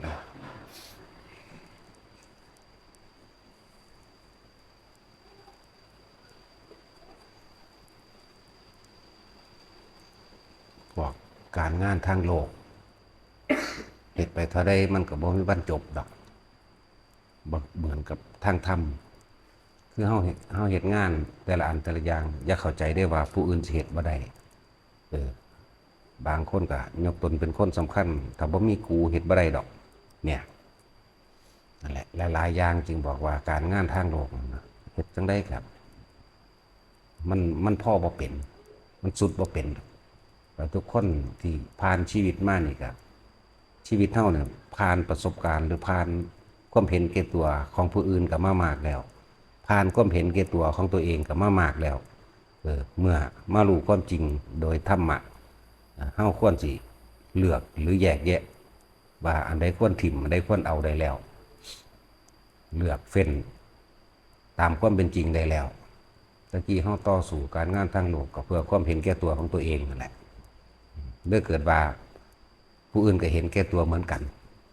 พวกการงานทางโลกเหตุไปเท่าใดมันก็บ่มีบรรจบดอกบ่เหมือนกับทางธรรมคือเฮาเฮ็ดงานแต่ละอันแต่ละอย่างอย่าเข้าใจได้ว่าผู้อื่นสิเฮ็ดบ่ได้เออบางคนก็ยกตนเป็นคนสำคัญถ้าบ่มีกูเฮ็ดบ่ได้ดอกเนี่ยนั่นแหละหลายๆอย่างจึงบอกว่าการงานทางโลกเฮ็ดจังได๋ครับมันพ่อบ่เป็นมันสุดบ่เป็นแล้วทุกคนที่ผ่านชีวิตมานี่ก็ชีวิตเฮาเนี่ยผ่านประสบการณ์หรือผ่านความเห็นแก่ตัวของผู้อื่นก็มามากแล้วผ่านความเห็นแก่ตัวของตัวเองก็มามากแล้วเมื่อมารู้ความจริงโดยธรรมะเฮาควรสิเลือกหรือแยกแยะว่าอันใดควรถิ่มอันใดควรเอาได้แล้วเลือกเฟ้นตามความเป็นจริงได้แล้วตะกี้เฮาต่อสู้การงานทางโลกก็เพื่อความเห็นแก่ตัวของตัวเองนั่นแหละเมื่อเกิดว่าผู้อื่นก็เห็นแก่ตัวเหมือนกัน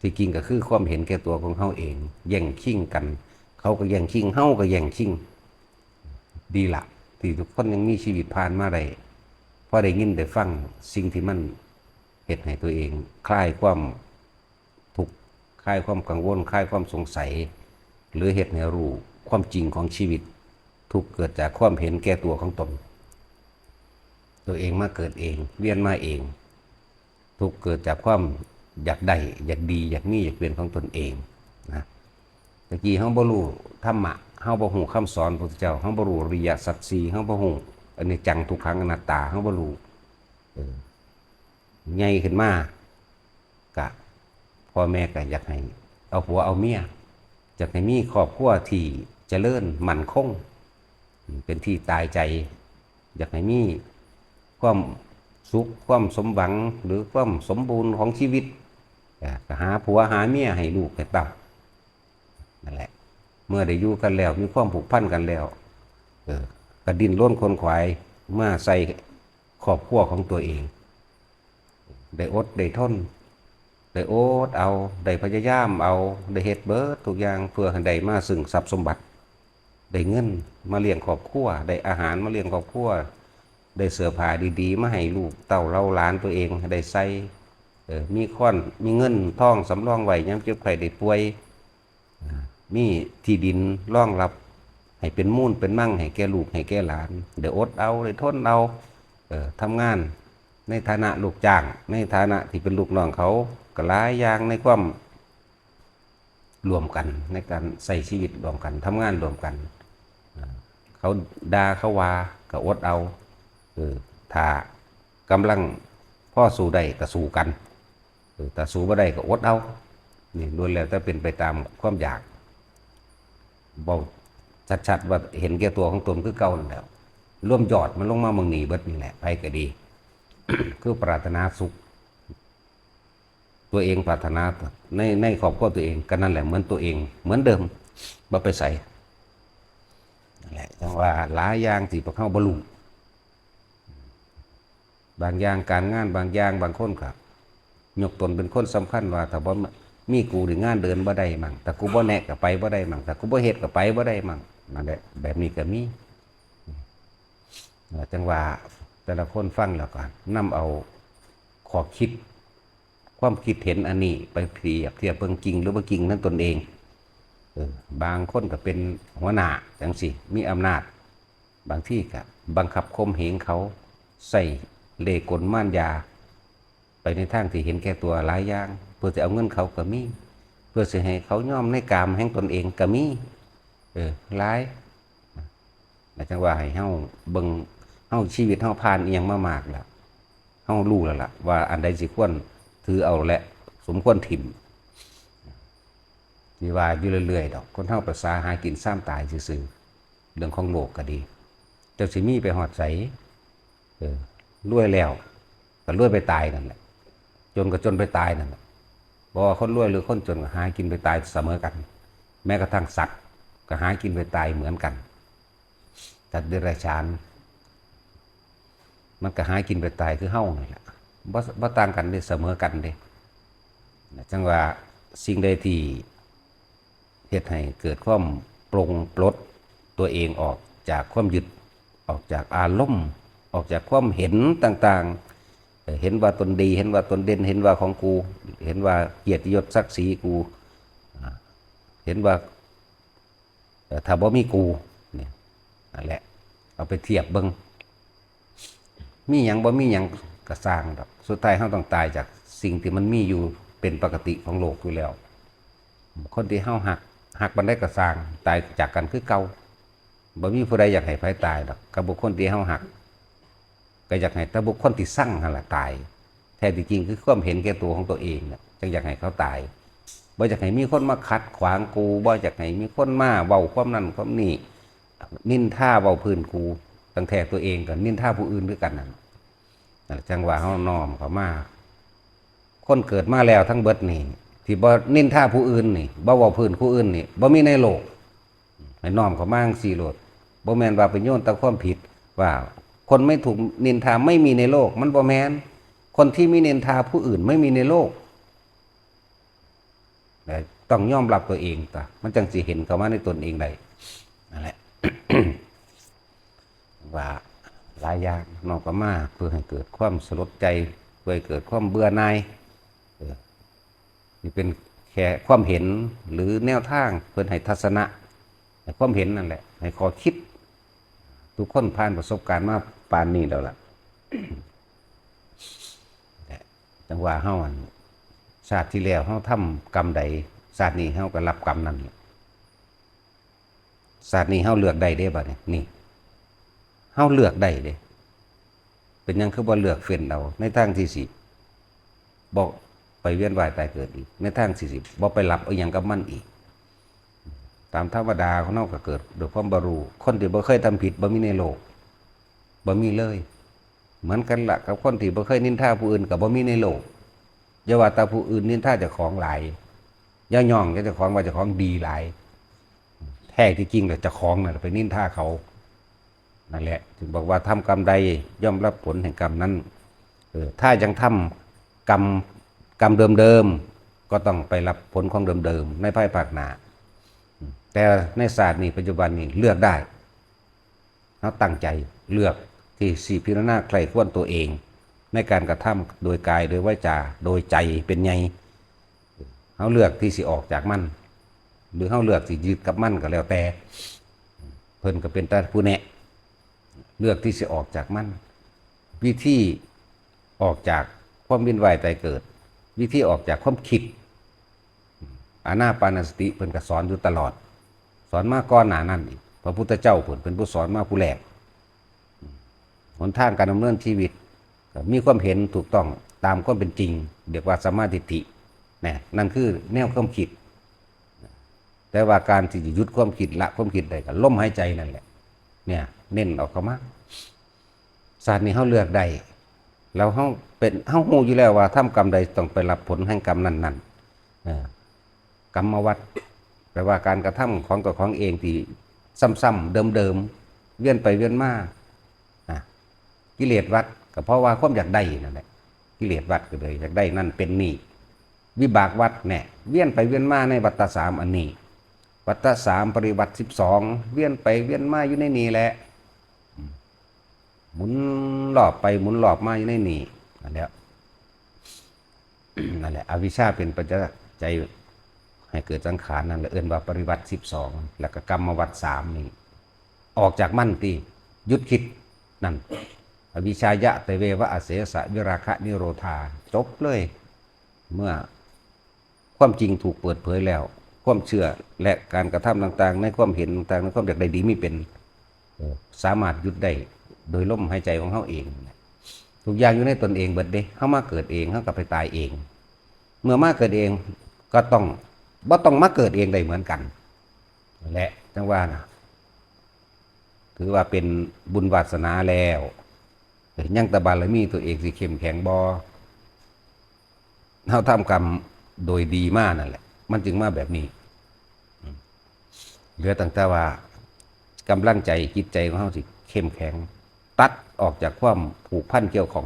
ที่จริงก็คือความเห็นแก่ตัวของเฮาเองแย่งชิงกันเขาก็แย่งชิงเฮาก็แย่งชิงดีละที่ทุกคนยังมีชีวิตผ่านมาได้พอได้ยินได้ฟังสิ่งที่มันเฮ็ดให้ตัวเองคลายความทุกข์คลายความกังวลคลายความสงสัยหรือเฮ็ดให้รู้ความจริงของชีวิตทุกเกิดจากความเห็นแก่ตัวของตนตัวเองมาเกิดเองเวียนมาเองทุกเกิดจากความอยากได้อยากดีอยากมีอยากเป็นของตนเองนะตะกี้เฮาบ่รู้ธรรมะเฮาบ่ฮู้คำสอนพระพุทธเจ้าเฮาบ่รู้อริยสัจสี่เฮาบ่ฮู้อนิจจังทุกขังอนัตตาเฮาบ่รู้ใหญ่ขึ้นมากะพ่อแม่ก็อยากให้เอาผัวเอาเมียอยากให้มีครอบครัวที่เจริญมั่นคงเป็นที่ตายใจอยากให้มีความสุขความสมหวังหรือความสมบูรณ์ของชีวิตก็หาผัวหาเมียให้ลูกให้เต้านั่นแหละเมื่อได้อยู่กันแล้วมีความผูกพันกันแล้วก็ดิ้นรนขนขวายเมื่อใส่ครอบครัวของตัวเองได้อดได้ทนได้อดเอาได้พยายามเอาได้เฮ็ดเบิดทุกอย่างเพื่อให้ได้มาซึ่งทรัพย์สมบัติได้เงินมาเลี้ยงครอบครัวได้อาหารมาเลี้ยงครอบครัวได้เสื้อผ้าดีๆมาให้ลูกเต้าเราหลานตัวเองได้ใส่มีค้อนมีเงินทองสำรองไว้ยามเจ็บไข้ได้ป่วยมีที่ดินรองรับให้เป็นมูลเป็นมั่งให้แก่ลูกให้แก่หลานเดี๋ยวอดเอาได้ทนเอาทำงานในฐานะลูกจ้างในฐานะที่เป็นลูกน้องเขาก็หลายอย่างในความรวมกันในการใส่ชีวิตรวมกันทำงานรวมกันเขาด่าเขาว่าก็อดเอาถ้ากำลังพ่อสู้ได้ก็สู้กันแต่สู้บ่ได้ก็อดเอานี่ล้วนแล้วแต่เป็นไปตามความอยากบอกชัดๆว่าเห็นแก่ตัวของตนคือเก่าแล้วร่วมยอดมันลงมาเมืองหนีเบิดนี่แหละไปก็ดี คือปรารถนาสุขตัวเองปรารถนาในครอบครัวตัวเองก็นั่นแหละเหมือนตัวเองเหมือนเดิมบ่ไปใส่นั่นแหละจังว่าหลายอย่างที่พวกเขาบ่รู้บางอย่างการงานบางอย่างบางคนครับยกตนเป็นคนสำคัญว่าถ้าบ่มีกูหรืองานเดินบ่ได้มั่งแต่กูบ่แนะก็ไปบ่ได้มั่งแต่กูบ่เฮ็ดก็ไปบ่ได้มั่งนั่นแหละแบบนี้ก็มีจังว่าแต่ละคนฟังแล้วก็นำเอาขอคิดความคิดเห็นอันนี้ไปเปรียบเทียบเบิ่งจริงหรือบ่จริงนั้นตนเองบางคนก็เป็นหัวหน้าจังสิมีอำนาจบางที่ก็บังคับข่มเหงเขาใส่เล่ห์กลม่านยาไปในทางที่เห็นแก่ตัวหลายอย่างเพื่อจะเอาเงินเขาก็มีเพื่อจะให้เขายอมในกามแห่งตนเองก็มีหลายจังว่าให้เฮาเบิ่งเฮาชีวิตเฮาผ่านอีหยังมามากแล้วเฮารู้แล้วล่ะว่าอันใดสิควรถือเอาและสมควรถิ่มนี่ว่าอยู่เรื่อยๆดอกคนเฮาประสาหากินซ้ำตายซื่อๆเรื่องของโลกก็ดีเจ้าสิมีไปฮอดไสรวยแล้วก็รวยไปตายนั่นแหละจนก็จนไปตายนั่นแหละบ่ว่าคนรวยหรือคนจนก็หากินไปตายเสมอกันแม้กระทั่งสัตว์ก็หากินไปตายเหมือนกันสัตว์เดรัจฉานมันก็หากินไปตายคือเฮ้านี่แหละบ่ต่างกันได้เสมอกันเด้จังว่า สิ่งใดที่เฮ็ดให้เกิดความปลงปลดตัวเองออกจากความยึดออกจากอารมณ์ออกจากความเห็นต่างๆเห็นว่าตนดีเห็นว่าตนเด่นเห็นว่าของกูเห็นว่าเกียรติยศศักดิ์ศรีกูเห็นว่าถ้าบ่มีกูเนี่ยนั่นแหละเอาไปเทียบเบิ่งมีหยังบ่มีหยังก็สร้างดอกสุดท้ายเฮาต้องตายจากสิ่งที่มันมีอยู่เป็นปกติของโลกอยู่แล้วคนที่เฮาหักบันไดก็สร้างตายจากกันคือเก่าบ่มีผู้ใดอยากให้ไผตายดอกกับบุคคลที่เฮาหักก็อยากให้แต่บุคคลที่สั่งนั่นล่ะตายแท้ที่จริงคือความเห็นแก่ตัวของตัวเองน่ะจึงอยากให้เขาตายบ่อยากให้มีคนมาขัดขวางกูบ่อยากให้มีคนมาเว้าความนั้นความนี้นินทาเว้าพื้นกูตั้งแต่ตัวเองก็นินทาผู้อื่นด้วยกันนั่นจังว่าเฮาน้อมเข้ามาคนเกิดมาแล้วทั้งเบิดนี่ที่บ่นินทาผู้อื่นนี่บ่เว้าพื้นผู้อื่นนี่บ่มีในโลกให้น้อมเข้ามาจังซี่โลดบ่แม่นว่าไปโยนแต่ความผิดว่าคนไม่ถูกนินทาไม่มีในโลกมันบ่แม่นคนที่มีนินทาผู้อื่นไม่มีในโลกต้องยอมรับตัวเองตะมันจังสิเห็นเข้ามาในตนเองได้นั่นแหละ ว่าหลายอย่างนอกมาเพื่อให้เกิดความสลดใจเพื่อให้เกิดความเบื่อหน่ายนี่เป็นแค่ความเห็นหรือแนวทางเพื่อให้ทัศนะให้ความเห็นนั่นแหละให้ขอคิดทุกคนผ่านประสบการณ์มาปานนี้แล้วล่ะ จังว่าเฮาชาติที่แล้วเฮาทำกรรมใดชาตินี้เฮาก็รับกรรมนั้นชาตินี้เฮาเลือกได้เด้บัดนี้นี่เฮาเลือกได้เด้เป็นหยังคือบ่เลือกเฟ้นเอาในทางที่สิบ่ไปเวียนว่ายตายเกิดอีกในทางที่สิบ่ไปรับเอาหยังกับมันอีกตามธรรมดาของเฮาก็เกิดด้วยความบ่รู้คนที่บ่เคยทำผิดบ่มีในโลกบ่มีเลยเหมือนกันล่ะกับคนที่บ่เคยนินทาผู้อื่นก็บ่มีในโลกอย่าว่าแต่ผู้อื่นนินทาเจ้าของหลายอย่าย่องเจ้าของว่าเจ้าของดีหลายแท้ที่จริงแล้วเจ้าของน่ะไปนินทาเขานั่นแหละถึงบอกว่าทำกรรมใดย่อมรับผลแห่งกรรมนั้นถ้ายังทำกรรมเดิมๆก็ต้องไปรับผลของเดิมๆในภายภาคหน้าแต่ในศาสตร์นี้ปัจจุบันนี้เลือกได้เราตั้งใจเลือกที่สิพิจารณาใครควรตัวเองในการกระทำโดยกายโดยวาจาโดยใจเป็นไงเขาเลือกที่สิออกจากมันหรือเขาเลือกที่ยึดกับมันก็แล้วแต่เพิ่นก็เป็นแต่ผู้แนะเลือกที่สิออกจากมันวิธีออกจากความวินวายตายเกิดวิธีออกจากความคิดอานาปานสติเพิ่นก็สอนอยู่ตลอดสอนมาก่อนหน้านั้นอีกพระพุทธเจ้าเพิ่นเป็นผู้สอนมาผู้แรกหนทางการดำเนินชีวิตมีความเห็นถูกต้องตามความเป็นจริงเรียกว่าสัมมาทิฏฐินั่นคือแนวความคิดแต่ว่าการที่จะยุดความคิดละความคิดได้ก็ลมหายใจนั่นแหละเนี่ยเน้นออกมาศาสตร์นี้เฮาเลือกได้แล้วเฮาฮู้อยู่แล้วว่าทำกรรมใดต้องไปรับผลแห่งกรรมนั้นกรรมวัฏแปลว่าการกระทำของตัวของเองที่ซ้ำๆเดิมๆเวียนไปเวียนมากิเลสวัฏก็เพราะว่าความอยากได้นั่นแหละกิเลสวัฏก็เลยอยากได้นั่นเป็นนี่วิบากวัฏเนี่ยเวียนไปเวียนมาในวัฏฏะสามอันนี้วัฏฏะสามปริวัติ12เวียนไปเวียนมาอยู่ในนี้แหละหมุนรอบไปหมุนรอบมาอยู่ในนี้นั่นแหละนั่นแหละอวิชชาเป็นปัจจัยให้เกิดสังขารนั่นแหละเอิ้นว่าปริวัติ12แล้วก็กรรมวัฏ3นี่ออกจากมั่นตีหยุดคิดนั่นอวิชชายะเตเววะอเสสะวิราคะนิโรธาจบเลยเมื่อความจริงถูกเปิดเผยแล้วความเชื่อและการกระทำต่างๆในความเห็นต่างๆในความอยากได้ดีมีเป็นสามารถหยุดได้โดยลมหายใจของเขาเองทุกอย่างอยู่ในตนเองเบิดเด้เขามาเกิดเองเขากลับไปตายเองเมื่อมาเกิดเองก็ต้องมาเกิดเองได้เหมือนกันและจังว่านะถือว่าเป็นบุญวาสนาแล้วยังตะบารมีตัวเองสิเข้มแข็งบ่เขาทำกรรมโดยดีมากนั่นแหละมันจึงมาแบบนี้เหลือตั้งแต่ว่ากำลังใจจิตใจของเขาสิเข้มแข็งตัดออกจากความผูกพันเกี่ยวของ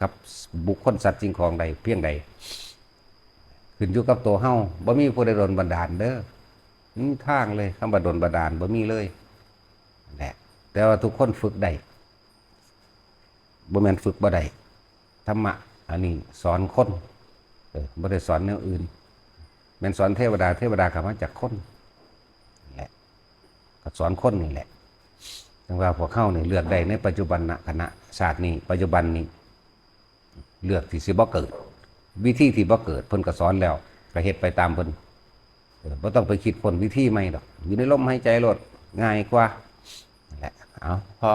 กับบุคคลสัตว์สิ่งของใดเพียงใด ขึ้นอยู่กับตัวเฮาบ่มีผู้ใดโดนบันดาลเด้อมีทางเลยคำว่าโดนบันดาลบ่มีเลยนั่นแหละแต่ว่าทุกคนฝึกได้บ่แม่นฝึกบ่ได้ธรรมะอันนี้สอนคนบ่ได้สอนแนวอื่นแม่นสอนเทวดาเทวดาก็มาจากคนนั่นแหละก็สอนคนนี่แหละจังว่าพวกเขานี่เลือกได้ในปัจจุบันนะขณะชาตินี้ปัจจุบันนี้เลือกที่สิบ่เกิดวิธีที่บ่เกิดเพิ่นก็สอนแล้วก็เฮ็ดไปตามเพิ่นบ่ต้องไปคิดคนวิธีใหม่ดอกอยู่ในลมหายใจโลดง่ายกว่านั่นแหละเอาพอ